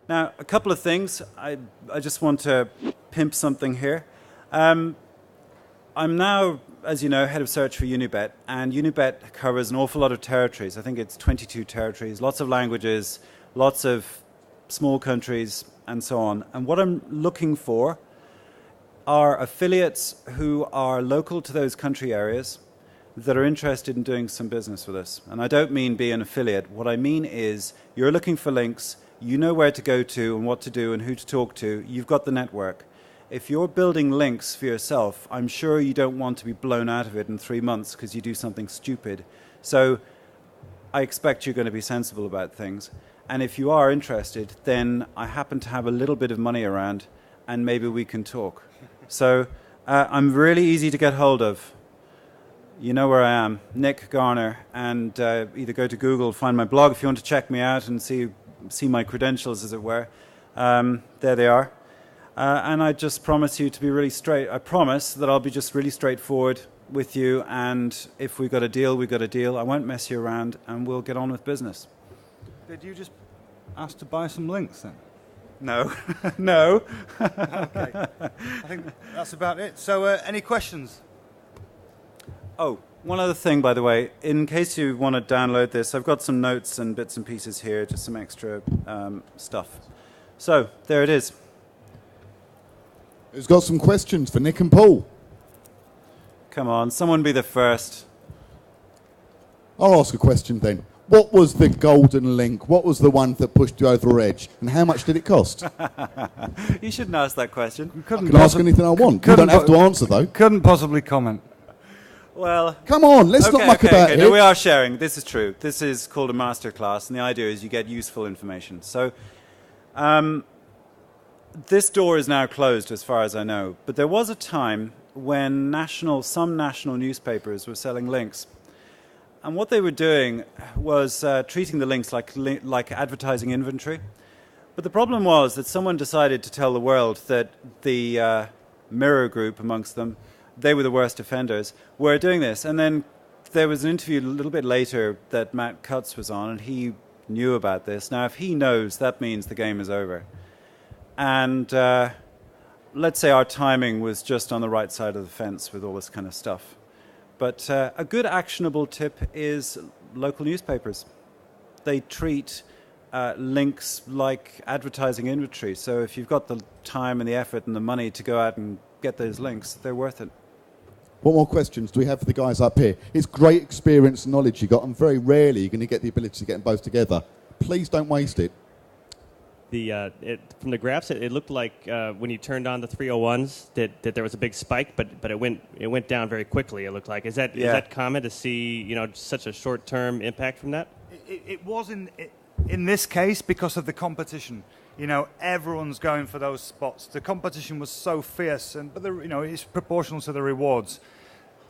Now, a couple of things. I just want to pimp something here. I'm now, as you know, head of search for Unibet, and Unibet covers an awful lot of territories. I think it's 22 territories, lots of languages, lots of small countries, and so on. And what I'm looking for are affiliates who are local to those country areas that are interested in doing some business with us. And I don't mean be an affiliate. What I mean is you're looking for links, you know where to go to and what to do and who to talk to, you've got the network. If you're building links for yourself, I'm sure you don't want to be blown out of it in 3 months because you do something stupid. So I expect you're going to be sensible about things. And if you are interested, then I happen to have a little bit of money around and maybe we can talk. So I'm really easy to get hold of. You know where I am, Nick Garner, and either go to Google, find my blog if you want to check me out and see my credentials, as it were. There they are. And I just promise you to be really straight. I promise that I'll be just really straightforward with you, and if we've got a deal, we've got a deal. I won't mess you around, and we'll get on with business. Did you just ask to buy some links then? No. No. Okay. I think that's about it. So any questions? Oh, one other thing, by the way. In case you want to download this, I've got some notes and bits and pieces here, just some extra stuff. So, there it is. Who's got some questions for Nick and Paul? Come on, someone be the first. I'll ask a question then. What was the golden link? What was the one that pushed you over the edge? And how much did it cost? You shouldn't ask that question. I can ask anything I want. You don't have to answer, though. Couldn't possibly comment. Well, come on, let's not muck about it. No, we are sharing. This is true. This is called a masterclass, and the idea is you get useful information. So, this door is now closed, as far as I know. But there was a time when some national newspapers were selling links, and what they were doing was treating the links like advertising inventory. But the problem was that someone decided to tell the world that the Mirror Group, amongst them, they were the worst offenders, were doing this. And then there was an interview a little bit later that Matt Cutts was on, and he knew about this. Now, if he knows, that means the game is over. And let's say our timing was just on the right side of the fence with all this kind of stuff. But a good actionable tip is local newspapers. They treat links like advertising inventory. So if you've got the time and the effort and the money to go out and get those links, they're worth it. What more questions do we have for the guys up here? It's great experience and knowledge you got, and very rarely you're going to get the ability to get them both together. Please don't waste it. From the graphs, it looked like when you turned on the 301s that there was a big spike, but it went down very quickly. It looked like is that common to see such a short-term impact from that? It was in this case because of the competition. Everyone's going for those spots. The competition was so fierce, but it's proportional to the rewards.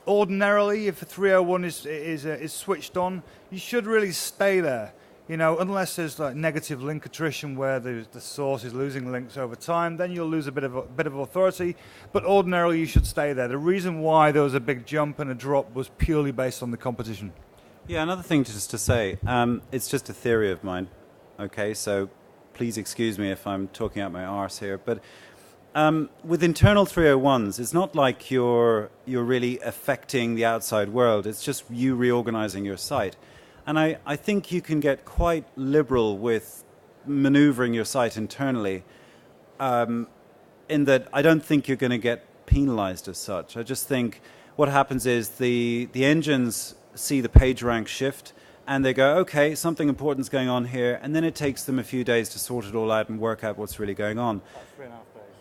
Ordinarily, if a 301 is switched on, you should really stay there. Unless there's like negative link attrition where the source is losing links over time, then you'll lose a bit of authority. But ordinarily, you should stay there. The reason why there was a big jump and a drop was purely based on the competition. Yeah, another thing just to say, it's just a theory of mine. Okay, so please excuse me if I'm talking out my arse here, but with internal 301s, it's not like you're really affecting the outside world. It's just you reorganizing your site. And I think you can get quite liberal with maneuvering your site internally in that I don't think you're going to get penalized as such. I just think what happens is the engines see the page rank shift and they go, okay, something important's going on here, and then it takes them a few days to sort it all out and work out what's really going on. 3.5 days.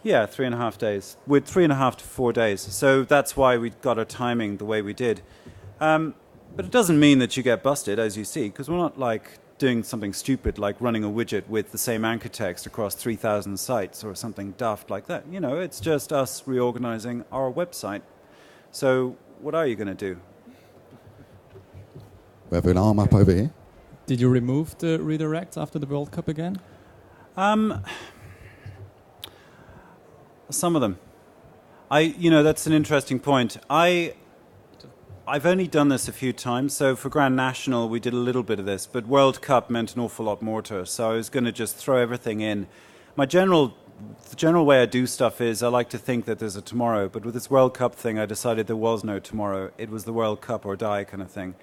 Yeah, 3.5 days. With 3.5 to 4 days. So that's why we got our timing the way we did. But it doesn't mean that you get busted, as you see, because we're not like doing something stupid like running a widget with the same anchor text across 3,000 sites or something daft like that. You know, it's just us reorganizing our website. So what are you going to do? We have an arm up over here. Did you remove the redirects after the World Cup again? Some of them. That's an interesting point. I've only done this a few times. So for Grand National, we did a little bit of this, but World Cup meant an awful lot more to us. So I was going to just throw everything in. The general way I do stuff is I like to think that there's a tomorrow, but with this World Cup thing, I decided there was no tomorrow. It was the World Cup or die kind of thing.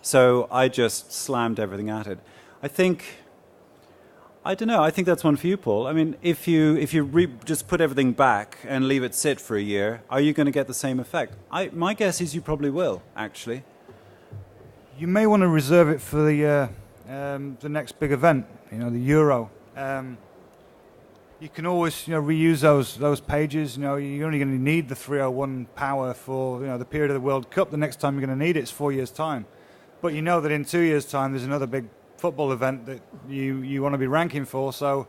So I just slammed everything at it. I don't know. I think that's one for you, Paul. I mean, if you just put everything back and leave it sit for a year, are you going to get the same effect? My guess is you probably will, actually. You may want to reserve it for the next big event, the Euro. You can always, reuse those pages. You're only going to need the 301 power for the period of the World Cup. The next time you're going to need it is 4 years' time. But you know that in 2 years' time there's another big football event that you want to be ranking for, so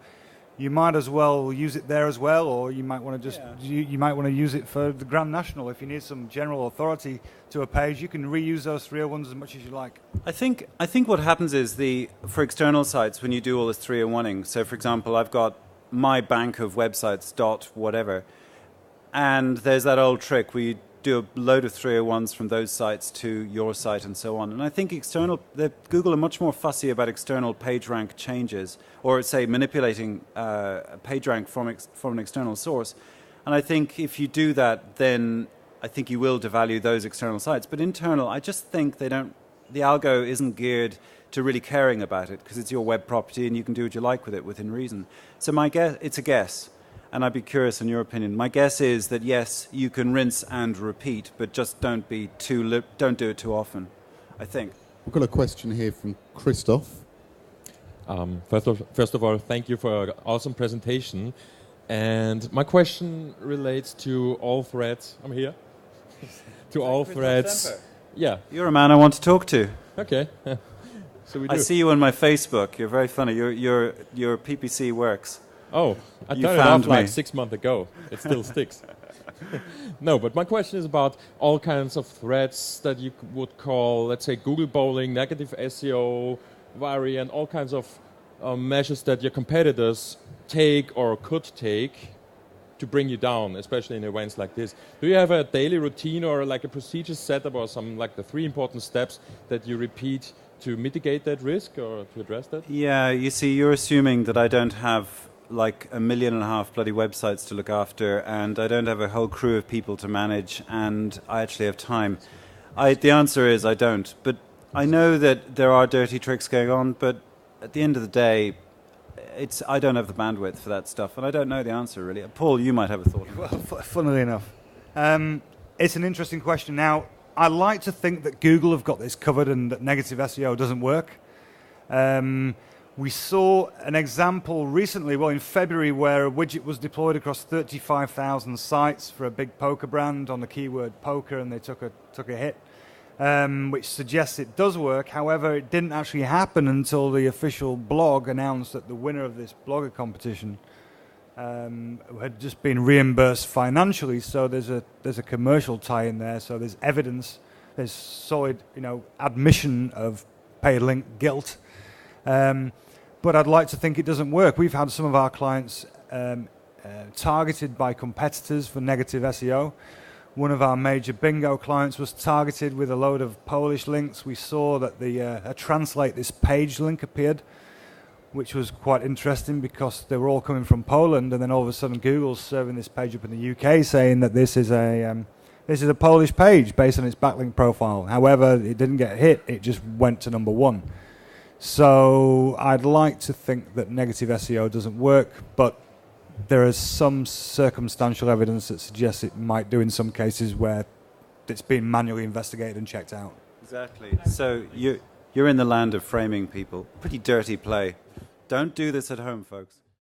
you might as well use it there as well, or you might want to you might want to use it for the Grand National. If you need some general authority to a page, you can reuse those 301s as much as you like. I think what happens is for external sites, when you do all this 301ing, so for example, I've got my bank of websites dot whatever, and there's that old trick where you do a load of 301s from those sites to your site and so on. And I think Google are much more fussy about external page rank changes, or say manipulating page rank from an external source. And I think if you do that, then I think you will devalue those external sites. But internal, I just think the algo isn't geared to really caring about it, because it's your web property and you can do what you like with it within reason. So my guess, it's a guess. And I'd be curious in your opinion. My guess is that yes, you can rinse and repeat, but just don't do it too often, I think. We've got a question here from Christoph. First of all, thank you for an awesome presentation. And my question relates to all threads. I'm here. To all threads. Yeah. You're a man I want to talk to. Okay. So we do. I see you on my Facebook. You're very funny. Your PPC works. Oh, I You turned it found off like me. 6 months ago. It still sticks. No, but my question is about all kinds of threads that you would call, let's say, Google bowling, negative SEO, variant, all kinds of measures that your competitors take or could take to bring you down, especially in events like this. Do you have a daily routine or like a procedure setup or some like the 3 important steps that you repeat to mitigate that risk or to address that? Yeah, you see, you're assuming that I don't have like 1.5 million bloody websites to look after, and I don't have a whole crew of people to manage, and I actually have time. The answer is I don't. But I know that there are dirty tricks going on, but at the end of the day, I don't have the bandwidth for that stuff, and I don't know the answer, really. Paul, you might have a thought. Well, funnily enough, it's an interesting question. Now, I like to think that Google have got this covered and that negative SEO doesn't work. We saw an example recently, in February, where a widget was deployed across 35,000 sites for a big poker brand on the keyword poker, and they took a hit, which suggests it does work. However, it didn't actually happen until the official blog announced that the winner of this blogger competition had just been reimbursed financially. So there's a commercial tie in there. So there's evidence, there's solid, admission of paid link guilt. But I'd like to think it doesn't work. We've had some of our clients targeted by competitors for negative SEO. One of our major bingo clients was targeted with a load of Polish links. We saw that a translate this page link appeared, which was quite interesting because they were all coming from Poland, and then all of a sudden Google's serving this page up in the UK saying that this is a Polish page based on its backlink profile. However, it didn't get hit, it just went to number 1. So I'd like to think that negative SEO doesn't work, but there is some circumstantial evidence that suggests it might do in some cases where it's been manually investigated and checked out. Exactly. So you're in the land of framing people. Pretty dirty play. Don't do this at home, folks.